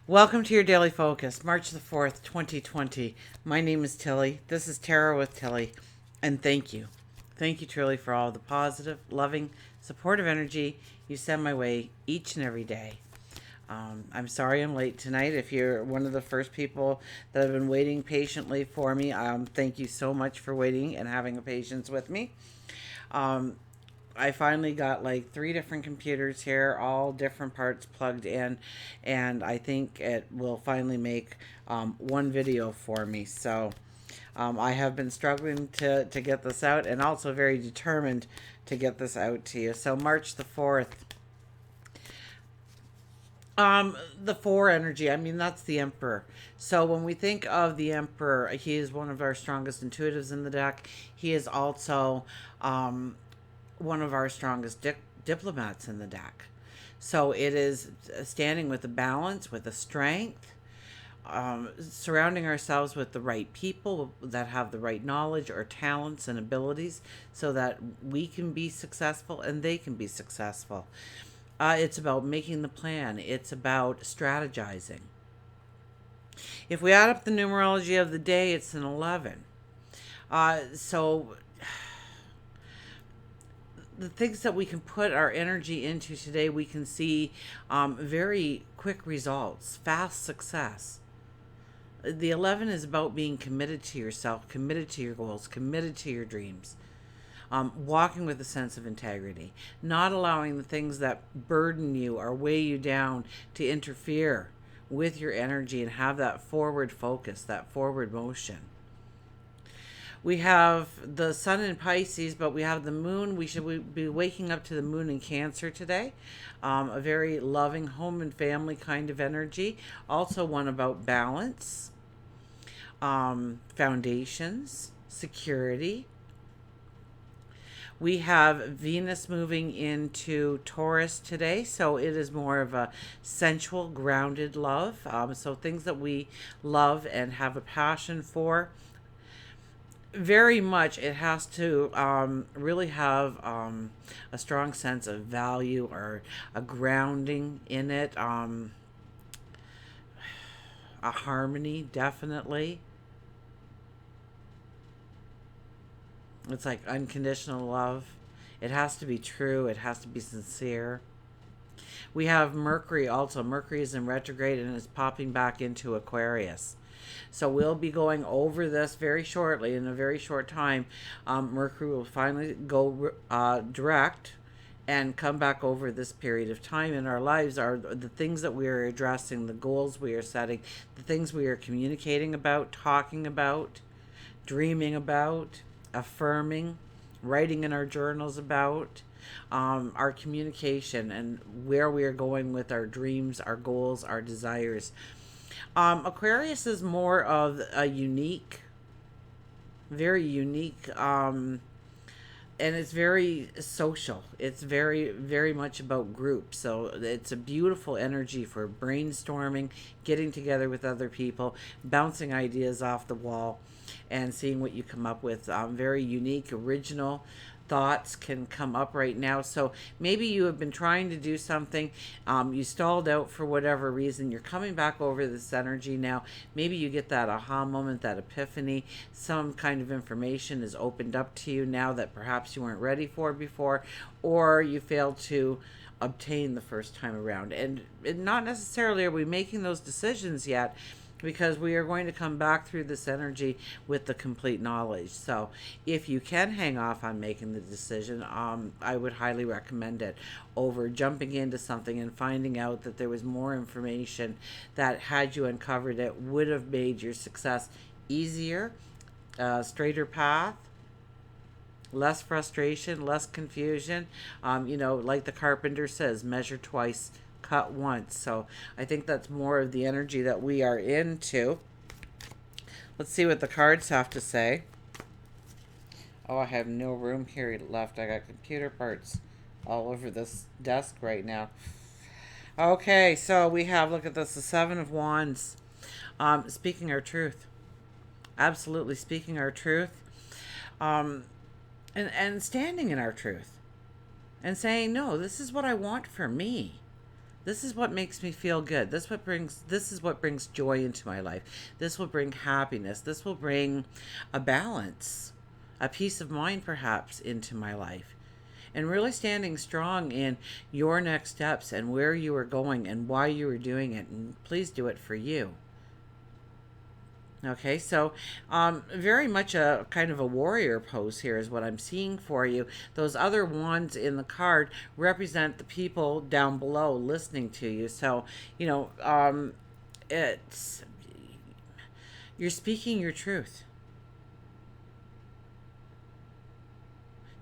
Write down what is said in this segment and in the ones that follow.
Welcome to your daily focus, March the 4th, 2020. My name is Tilly. This is Tarot with Tilly. And thank you. Thank you truly for all the positive, loving, supportive energy you send my way each and every day. I'm sorry I'm late tonight. If you're one of the first people that have been waiting patiently for me, thank you so much for waiting and having a patience with me. I finally got like three different computers here, all different parts plugged in, and I think it will finally make one video for me. So I have been struggling to get this out, and also very determined to get this out to you. So March the 4th. The four energy, I mean, that's the Emperor. So when we think of the Emperor, he is one of our strongest intuitives in the deck. He is also one of our strongest diplomats in the deck. So it is standing with a balance, with a strength, surrounding ourselves with the right people that have the right knowledge or talents and abilities so that we can be successful and they can be successful. It's about making the plan. It's about strategizing. If we add up the numerology of the day, it's an 11. So the things that we can put our energy into today, we can see very quick results, fast success. The 11 is about being committed to yourself, committed to your goals, committed to your dreams. Walking with a sense of integrity, not allowing the things that burden you or weigh you down to interfere with your energy and have that forward focus, that forward motion. We have the sun in Pisces, but we have the moon. We should be waking up to the moon in Cancer today. A very loving home and family kind of energy. Also one about balance, foundations, security. We have Venus moving into Taurus today, so it is more of a sensual, grounded love. So things that we love and have a passion for. Very much, it has to really have a strong sense of value or a grounding in it. A harmony, definitely. It's like unconditional love. It has to be true. It has to be sincere. We have Mercury also. Mercury is in retrograde and is popping back into Aquarius. So we'll be going over this very shortly. In a very short time, Mercury will finally go direct and come back over this period of time in our lives. Are the things that we are addressing, the goals we are setting, the things we are communicating about, talking about, dreaming about, affirming, writing in our journals about, our communication and where we are going with our dreams, our goals, our desires. Aquarius is more of a unique, very unique, and it's very social. It's very, very much about groups. So it's a beautiful energy for brainstorming, getting together with other people, bouncing ideas off the wall, and seeing what you come up with. Very unique, original thoughts can come up right now. So maybe you have been trying to do something, you stalled out for whatever reason. You're coming back over this energy now. Maybe you get that aha moment, that epiphany. Some kind of information is opened up to you now that perhaps you weren't ready for before, or you failed to obtain the first time around. And not necessarily are we making those decisions yet, because we are going to come back through this energy with the complete knowledge. So if you can hang off on making the decision, I would highly recommend it over jumping into something and finding out that there was more information that, had you uncovered it, would have made your success easier, straighter path, less frustration, less confusion. Like the carpenter says, measure twice, cut once. So I think that's more of the energy that we are into. Let's see what the cards have to say. Oh, I have no room here left. I got computer parts all over this desk right now. Okay, so we have, look at this, the Seven of Wands. Speaking our truth. Absolutely speaking our truth. And standing in our truth. And saying, no, this is what I want for me. This is what makes me feel good. This is what brings joy into my life. This will bring happiness. This will bring a balance, a peace of mind perhaps into my life. And really standing strong in your next steps and where you are going and why you are doing it. And please do it for you. Okay, so very much a kind of a warrior pose here is what I'm seeing for you. Those other wands in the card represent the people down below listening to you. So, it's you're speaking your truth.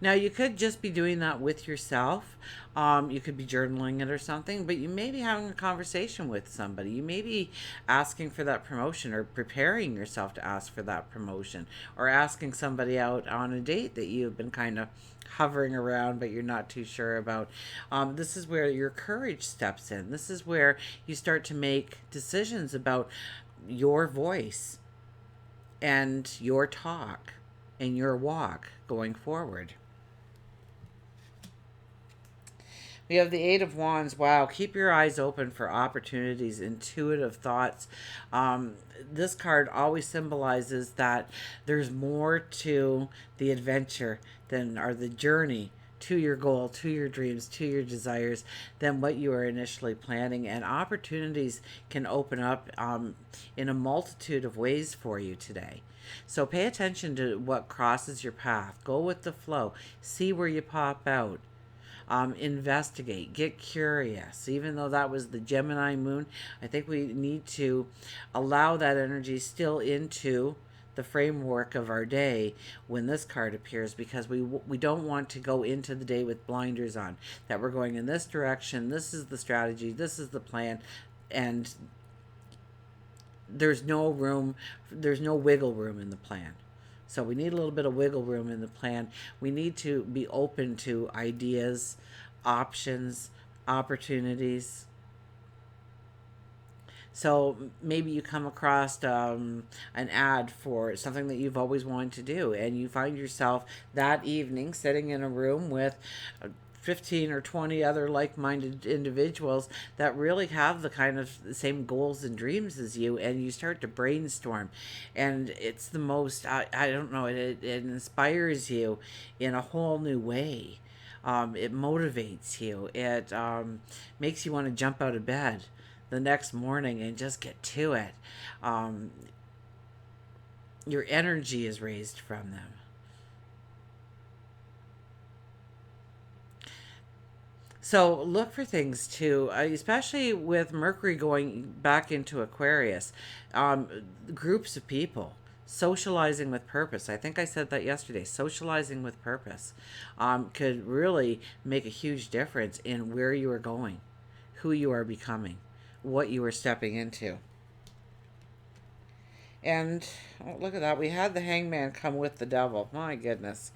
Now, you could just be doing that with yourself. You could be journaling it or something, but you may be having a conversation with somebody. You may be asking for that promotion or preparing yourself to ask for that promotion or asking somebody out on a date that you've been kind of hovering around but you're not too sure about. This is where your courage steps in. This is where you start to make decisions about your voice and your talk and your walk going forward. We have the Eight of Wands. Wow, keep your eyes open for opportunities, intuitive thoughts. This card always symbolizes that there's more to the adventure than, or the journey to your goal, to your dreams, to your desires than what you are initially planning. And opportunities can open up in a multitude of ways for you today. So pay attention to what crosses your path. Go with the flow. See where you pop out. Investigate, get curious. Even though that was the Gemini moon, I think we need to allow that energy still into the framework of our day when this card appears, because we don't want to go into the day with blinders on, that we're going in this direction, this is the strategy, this is the plan, and there's no wiggle room in the plan. So we need a little bit of wiggle room in the plan. We need to be open to ideas, options, opportunities. So maybe you come across an ad for something that you've always wanted to do, and you find yourself that evening sitting in a room with 15 or 20 other like-minded individuals that really have the kind of the same goals and dreams as you, and you start to brainstorm, and it's the most I don't know, it inspires you in a whole new way. It motivates you. It makes you want to jump out of bed the next morning and just get to it. Your energy is raised from them. So look for things too, especially with Mercury going back into Aquarius. Groups of people socializing with purpose. I think I said that yesterday. Socializing with purpose could really make a huge difference in where you are going, who you are becoming, what you are stepping into. And oh, look at that. We had the Hangman come with the Devil. My goodness.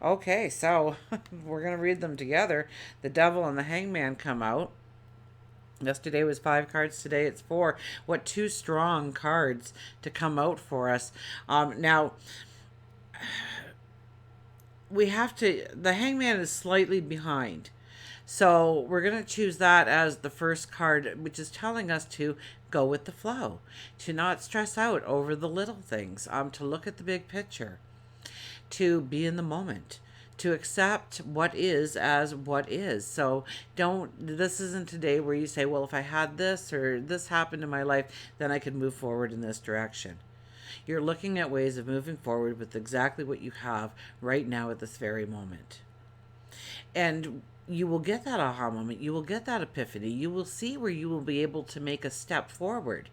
Okay, so we're going to read them together. The Devil and the Hangman come out. Yesterday was 5 cards. Today it's 4. What 2 strong cards to come out for us. Now, we have to... The Hangman is slightly behind. So we're going to choose that as the first card, which is telling us to go with the flow, to not stress out over the little things, to look at the big picture, to be in the moment, to accept what is as what is. So this isn't a day where you say, well, if I had this or this happened in my life, then I could move forward in this direction. You're looking at ways of moving forward with exactly what you have right now at this very moment. And you will get that aha moment. You will get that epiphany. You will see where you will be able to make a step forward.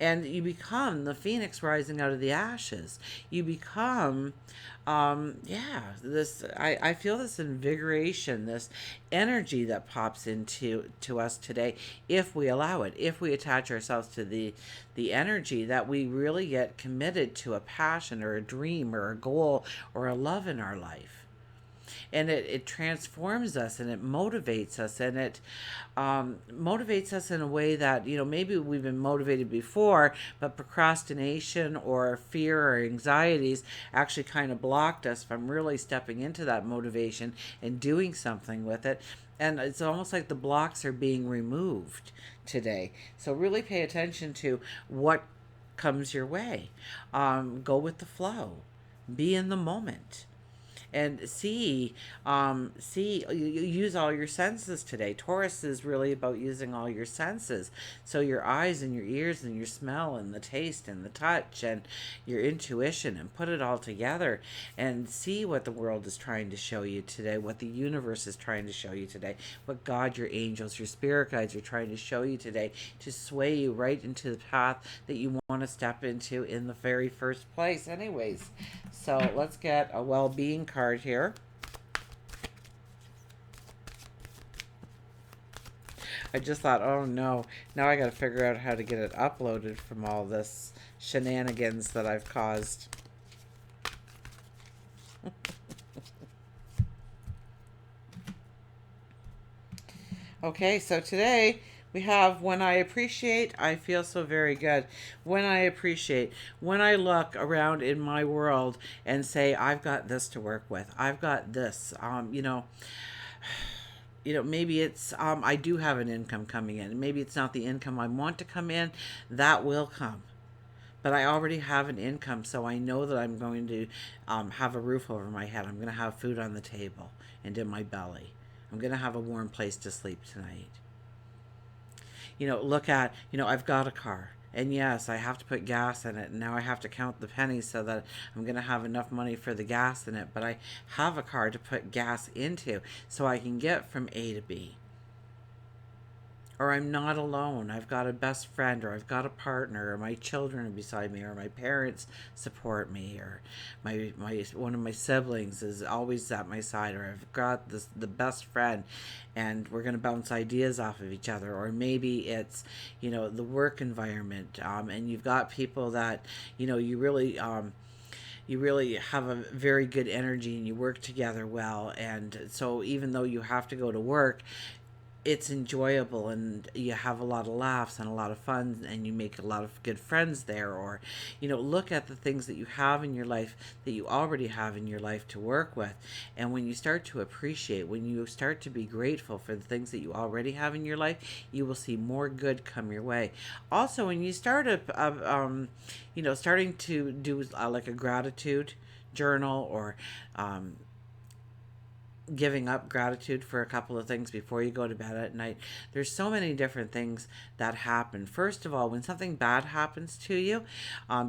And you become the phoenix rising out of the ashes. You become, I feel this invigoration, this energy that pops into us today, if we allow it, if we attach ourselves to the energy, that we really get committed to a passion or a dream or a goal or a love in our life. and it transforms us, and it motivates us, and it motivates us in a way that, maybe we've been motivated before, but procrastination or fear or anxieties actually kind of blocked us from really stepping into that motivation and doing something with it. And it's almost like the blocks are being removed today. So really pay attention to what comes your way. Go with the flow. Be in the moment, and see, you use all your senses today. Taurus is really about using all your senses, so your eyes and your ears and your smell and the taste and the touch and your intuition, and put it all together and see what the world is trying to show you today, what the universe is trying to show you today, what God, your angels, your spirit guides are trying to show you today, to sway you right into the path that you want to step into in the very first place anyways. So let's get a well-being card here. I just thought, oh no, now I got to figure out how to get it uploaded from all this shenanigans that I've caused. Okay, so today we have, when I appreciate, I feel so very good. When I appreciate, when I look around in my world and say, I've got this to work with, I've got this, maybe it's, I do have an income coming in. Maybe it's not the income I want to come in, that will come. But I already have an income, so I know that I'm going to have a roof over my head. I'm going to have food on the table and in my belly. I'm going to have a warm place to sleep tonight. Look at, I've got a car. And yes, I have to put gas in it. And now I have to count the pennies so that I'm going to have enough money for the gas in it. But I have a car to put gas into so I can get from A to B. Or I'm not alone. I've got a best friend, or I've got a partner, or my children are beside me, or my parents support me, or my one of my siblings is always at my side, or I've got the best friend, and we're going to bounce ideas off of each other. Or maybe it's, the work environment, and you've got people that, you really have a very good energy and you work together well. And so even though you have to go to work, it's enjoyable, and you have a lot of laughs and a lot of fun, and you make a lot of good friends there. Or look at the things that you have in your life, that you already have in your life to work with. And when you start to appreciate, when you start to be grateful for the things that you already have in your life, you will see more good come your way. Also, when you start starting to do like a gratitude journal, or giving up gratitude for a couple of things before you go to bed at night. There's so many different things that happen. First of all, when something bad happens to you,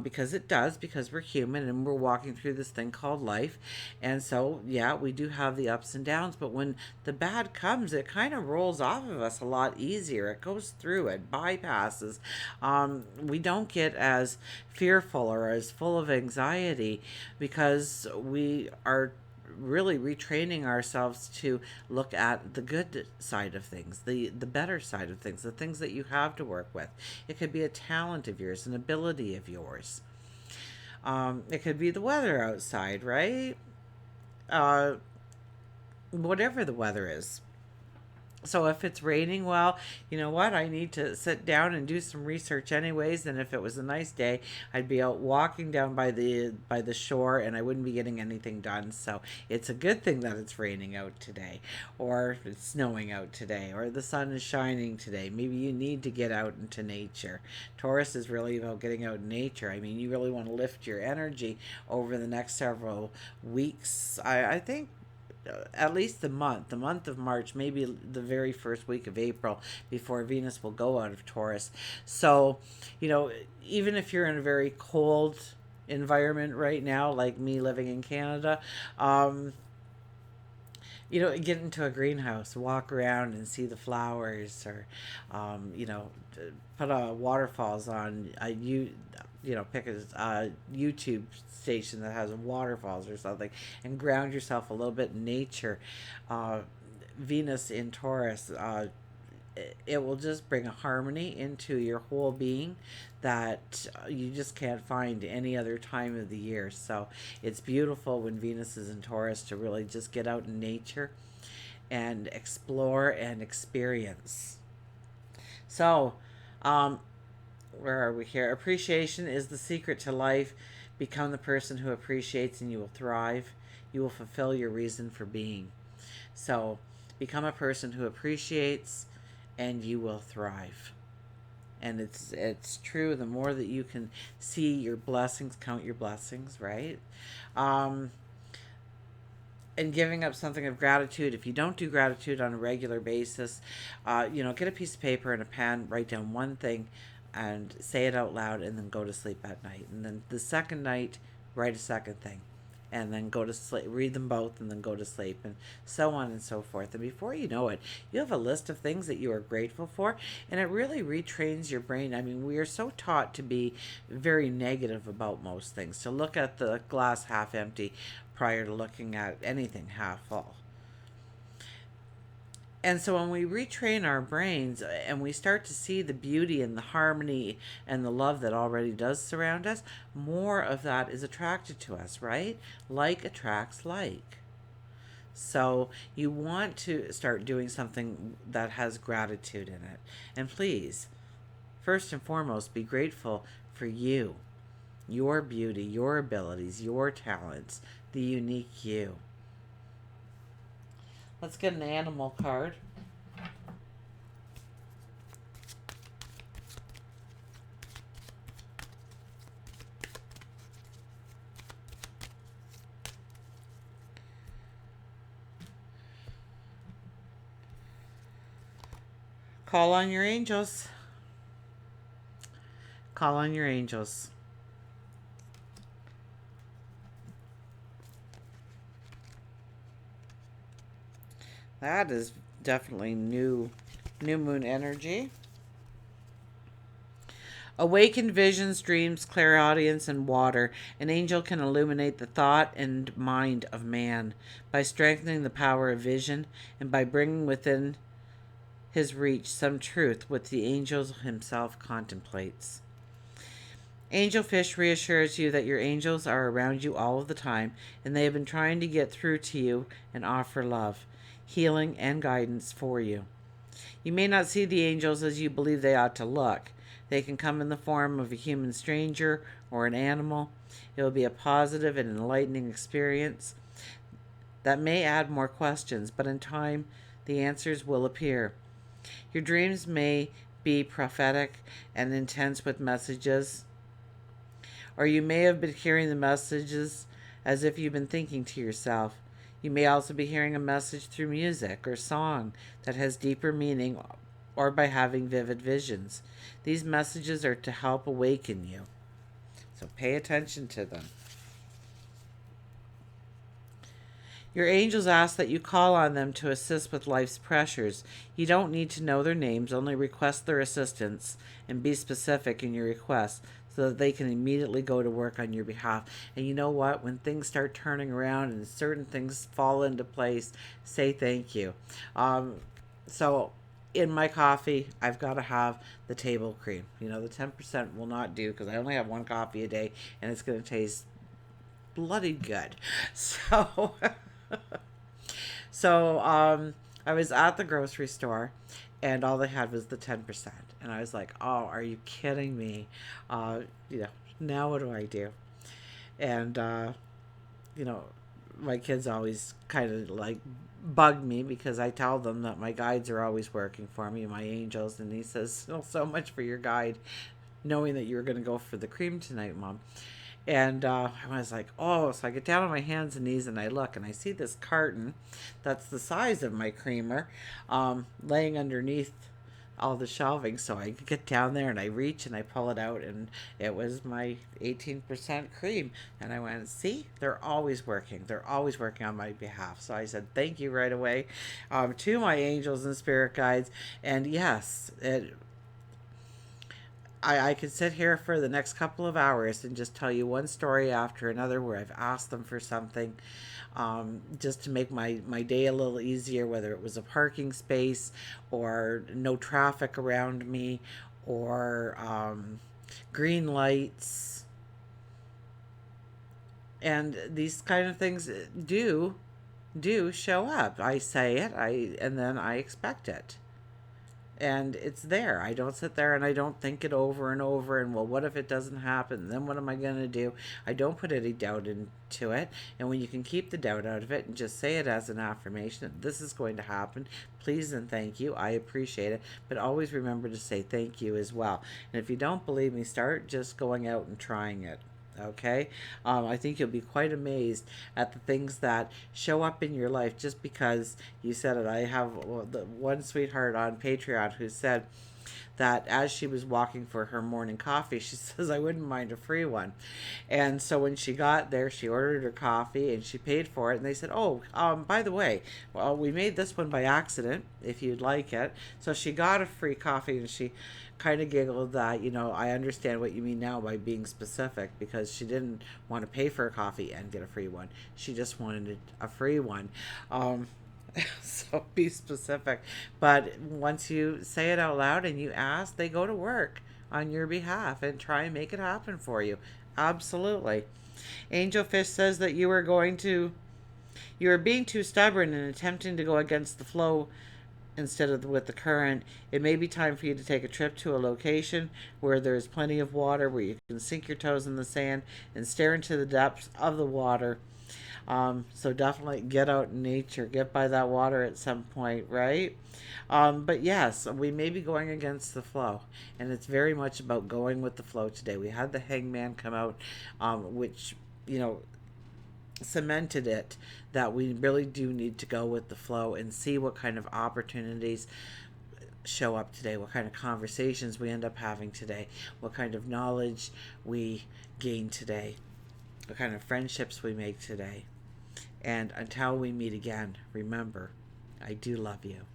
because it does, because we're human and we're walking through this thing called life. And so, yeah, we do have the ups and downs, but when the bad comes, it kind of rolls off of us a lot easier. It goes through, it bypasses. We don't get as fearful or as full of anxiety because we are really retraining ourselves to look at the good side of things, the better side of things, the things that you have to work with. It could be a talent of yours, an ability of yours. It could be the weather outside, right? uh, Whatever the weather is. So if it's raining, well, you know what? I need to sit down and do some research anyways. And if it was a nice day, I'd be out walking down by the shore, and I wouldn't be getting anything done. So it's a good thing that it's raining out today, or it's snowing out today, or the sun is shining today. Maybe you need to get out into nature. Taurus is really about getting out in nature. I mean, you really want to lift your energy over the next several weeks. I think at least the month of March, maybe the very first week of April, before Venus will go out of Taurus. So, even if you're in a very cold environment right now, like me living in Canada, get into a greenhouse, walk around and see the flowers, or, put waterfalls on. Pick a YouTube station that has waterfalls or something, and ground yourself a little bit in nature. Venus in Taurus, it will just bring a harmony into your whole being that you just can't find any other time of the year. So it's beautiful when Venus is in Taurus to really just get out in nature and explore and experience. So, um, where are we here? Appreciation is the secret to life. Become the person who appreciates and you will thrive. You will fulfill your reason for being. So, become a person who appreciates and you will thrive. And it's true, the more that you can see your blessings, count your blessings, right? Um, and giving up something of gratitude. If you don't do gratitude on a regular basis, get a piece of paper and a pen, write down one thing, and say it out loud, and then go to sleep at night. And then the second night, write a second thing, and then go to sleep. Read them both, and then go to sleep, and so on and so forth. And before you know it, you have a list of things that you are grateful for, and it really retrains your brain. I mean, we are so taught to be very negative about most things, to look at the glass half empty prior to looking at anything half full. And so when we retrain our brains and we start to see the beauty and the harmony and the love that already does surround us, more of that is attracted to us, right? Like attracts like. So you want to start doing something that has gratitude in it. And please, first and foremost, be grateful for you, your beauty, your abilities, your talents, the unique you. Let's get an animal card. Call on your angels. Call on your angels. That is definitely new moon energy. Awakened visions, dreams, clairaudience, and water. An angel can illuminate the thought and mind of man by strengthening the power of vision and by bringing within his reach some truth which the angel himself contemplates. Angel Fish reassures you that your angels are around you all of the time and they have been trying to get through to you and offer love, healing, and guidance for you. You may not see the angels as you believe they ought to look. They can come in the form of a human stranger or an animal. It will be a positive and enlightening experience that may add more questions, but in time, the answers will appear. Your dreams may be prophetic and intense with messages, or you may have been hearing the messages as if you've been thinking to yourself. You may also be hearing a message through music or song that has deeper meaning or by having vivid visions. These messages are to help awaken you. So pay attention to them. Your angels ask that you call on them to assist with life's pressures. You don't need to know their names, only request their assistance and be specific in your request so that they can immediately go to work on your behalf. And you know what? When things start turning around and certain things fall into place, say thank you. So in my coffee, I've got to have the table cream. The 10% will not do because I only have one coffee a day and it's going to taste bloody good. So, I was at the grocery store and all they had was the 10%. And I was like, oh, are you kidding me? Now what do I do? And, my kids always kind of like bug me because I tell them that my guides are always working for me, my angels. And he says, oh, so much for your guide, knowing that you were going to go for the cream tonight, Mom. And I was like, oh, so I get down on my hands and knees and I look and I see this carton that's the size of my creamer laying underneath all the shelving. So I get down there and I reach and I pull it out and it was my 18% cream. And I went, see, they're always working. They're always working on my behalf. So I said, thank you right away to my angels and spirit guides. And yes, I could sit here for the next couple of hours and just tell you one story after another where I've asked them for something just to make my day a little easier, whether it was a parking space or no traffic around me or green lights. And these kind of things do show up. I say it, and then I expect it. And it's there. I don't sit there and I don't think it over and over and, well, what if it doesn't happen? Then what am I going to do? I don't put any doubt into it. And when you can keep the doubt out of it and just say it as an affirmation that this is going to happen, please and thank you. I appreciate it. But always remember to say thank you as well. And if you don't believe me, start just going out and trying it. Okay, I think you'll be quite amazed at the things that show up in your life just because you said it. I have the one sweetheart on Patreon who said that as she was walking for her morning coffee, she says, I wouldn't mind a free one. And so when she got there, she ordered her coffee and she paid for it. And they said, oh, by the way, well, we made this one by accident, if you'd like it. So she got a free coffee and she kind of giggled that, I understand what you mean now by being specific, because she didn't want to pay for a coffee and get a free one. She just wanted a free one. So be specific. But once you say it out loud and you ask, they go to work on your behalf and try and make it happen for you. Absolutely. Angel Fish says that you are being too stubborn and attempting to go against the flow instead of with the current. It may be time for you to take a trip to a location where there is plenty of water, where you can sink your toes in the sand and stare into the depths of the water. So definitely get out in nature, get by that water at some point, right? But yes, we may be going against the flow, and it's very much about going with the flow today. We had the Hangman come out, which, cemented it that we really do need to go with the flow and see what kind of opportunities show up today, what kind of conversations we end up having today, what kind of knowledge we gain today, what kind of friendships we make today. And until we meet again, remember, I do love you.